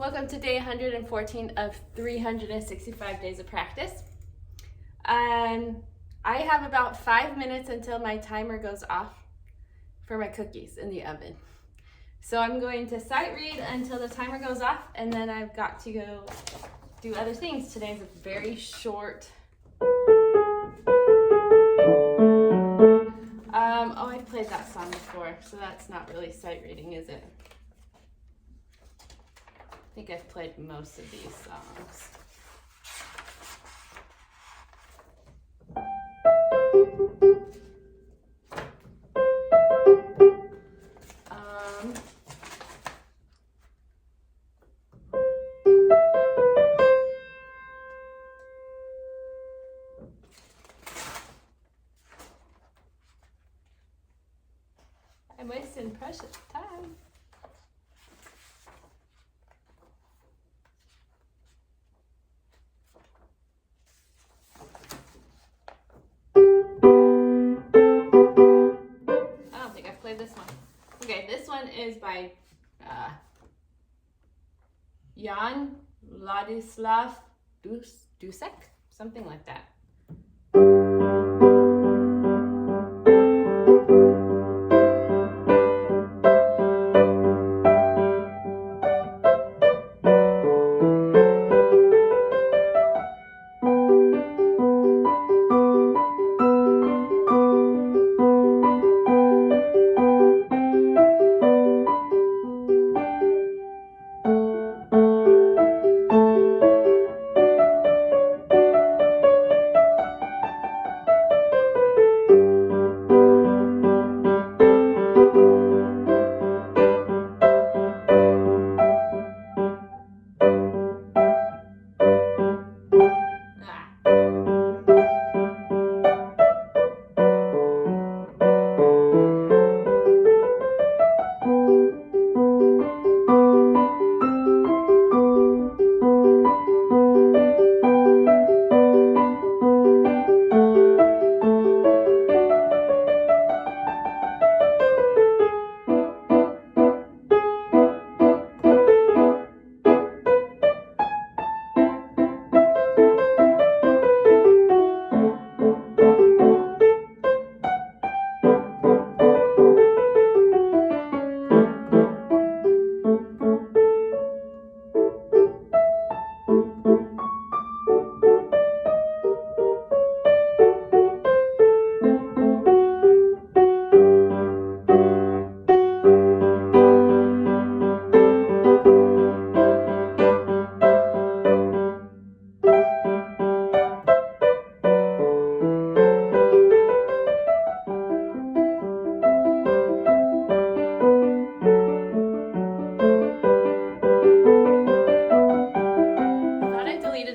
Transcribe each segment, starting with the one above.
Welcome to day 114 of 365 days of practice. I have about 5 minutes until my timer goes off for my cookies in the oven. So I'm going to sight read until the timer goes off, and then I've got to go do other things. Today's a very short. Oh, I've played that song before, so that's not really sight reading, is it? I think I've played most of these songs. I'm wasting precious time. This one. Okay, this one is by Ladislav Dussek, something like that.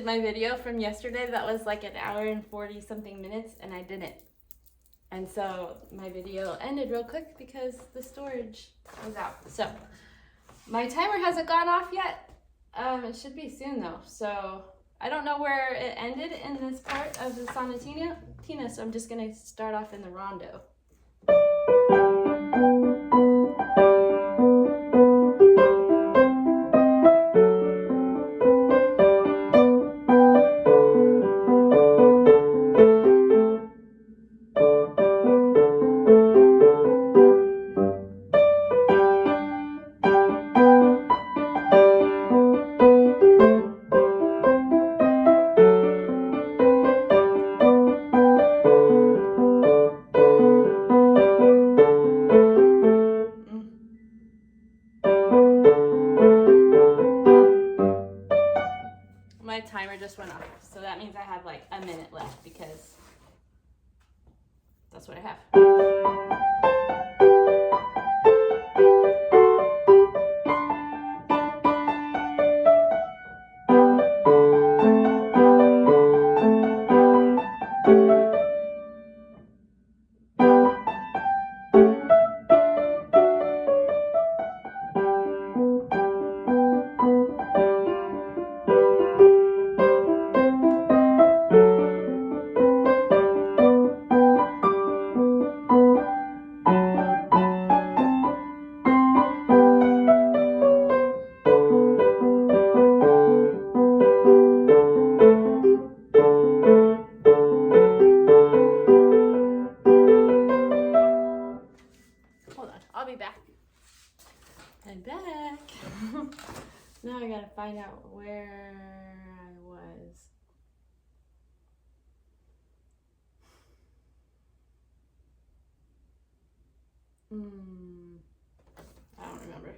My video from yesterday that was like an hour and 40 something minutes, and I didn't, and so my video ended real quick because the storage was out. So my timer hasn't gone off yet. It should be soon though, so I don't know where it ended in this part of the Sonatina, so I'm just gonna start off in the rondo. My timer just went off, so that means I have like a minute left because that's what I have. Now I gotta find out where I was. I don't remember.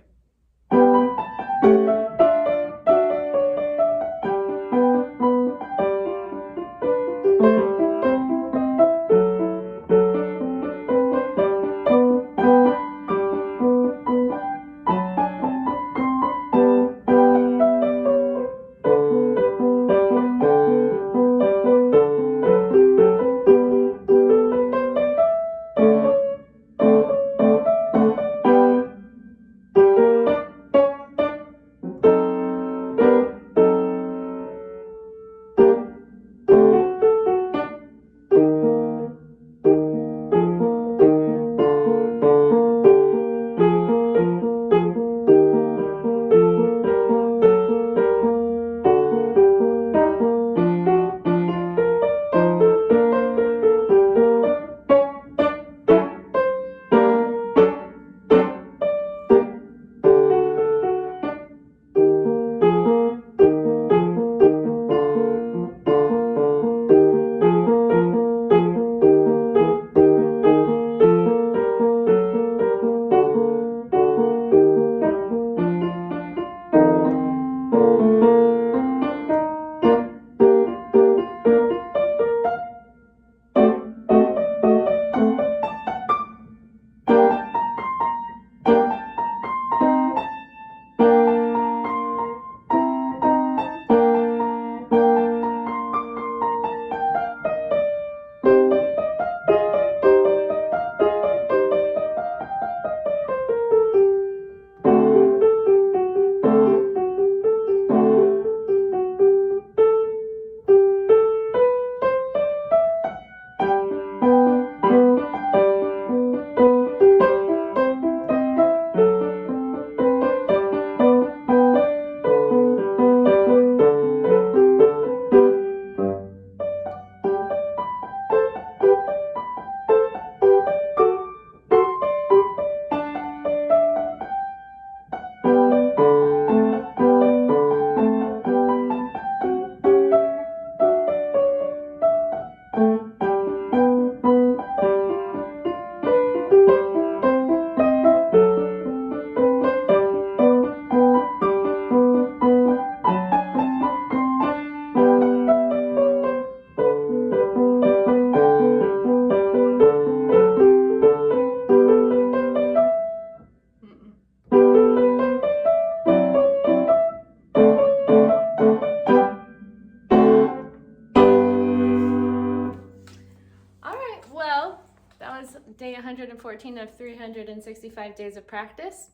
Day 114 of 365 days of practice.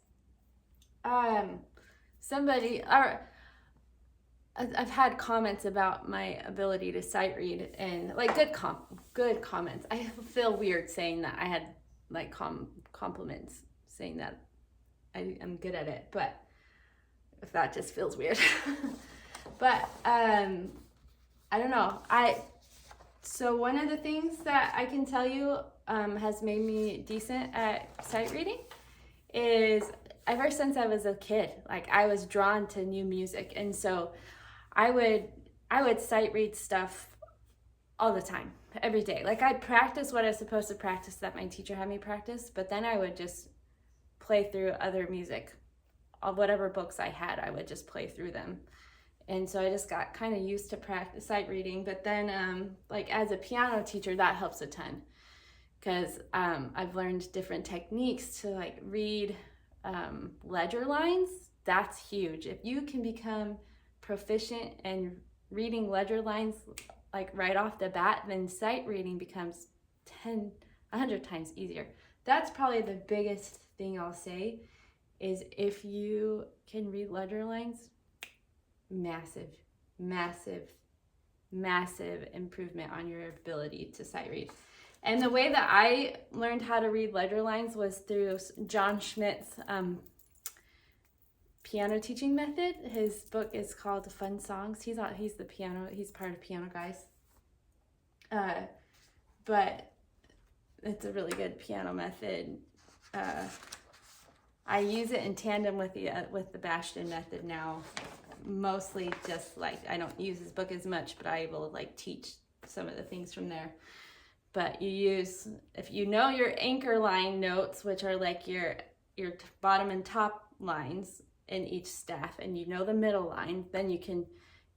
I've had comments about my ability to sight read, and like good comments. I feel weird saying that I had like compliments saying that I'm good at it, but if that just feels weird. But I don't know. So one of the things that I can tell you has made me decent at sight reading is ever since I was a kid, like I was drawn to new music, and so I would sight read stuff all the time, every day. Like I'd practice what I was supposed to practice that my teacher had me practice, but then I would just play through other music. Whatever books I had, I would just play through them. And so I just got kind of used to practice sight reading. But then like as a piano teacher, that helps a ton, because I've learned different techniques to like read ledger lines. That's huge. If you can become proficient in reading ledger lines like right off the bat, then sight reading becomes 100 times easier. That's probably the biggest thing I'll say, is if you can read ledger lines, massive improvement on your ability to sight read. And the way that I learned how to read ledger lines was through John Schmidt's piano teaching method. His book is called Fun Songs. He's part of Piano Guys. But it's a really good piano method. I use it in tandem with the Bastian method now. Mostly just like, I don't use his book as much, but I will like teach some of the things from there. But you use, if you know your anchor line notes, which are like your bottom and top lines in each staff, and you know the middle line, then you can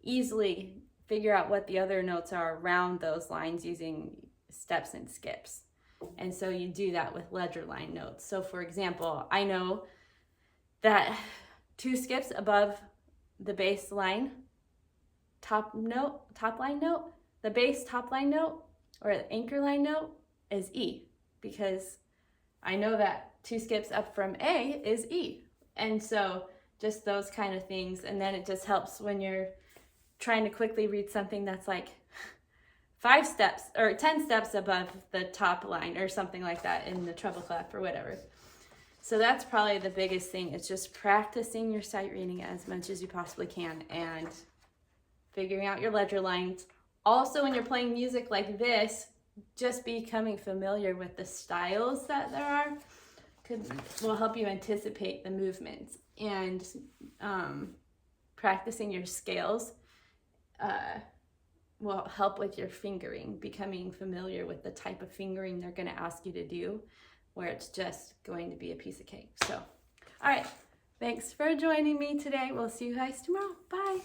easily figure out what the other notes are around those lines using steps and skips. And so you do that with ledger line notes. So for example, I know that 2 skips above the bass line top line note, the bass top line note or the anchor line note is E, because I know that 2 skips up from A is E. And so just those kind of things. And then it just helps when you're trying to quickly read something that's like 5 steps or 10 steps above the top line or something like that in the treble clef or whatever. So that's probably the biggest thing. It's just practicing your sight reading as much as you possibly can and figuring out your ledger lines. Also, when you're playing music like this, just becoming familiar with the styles that there are will help you anticipate the movements. And practicing your scales will help with your fingering, becoming familiar with the type of fingering they're going to ask you to do, where it's just going to be a piece of cake. So, all right, thanks for joining me today. We'll see you guys tomorrow. Bye.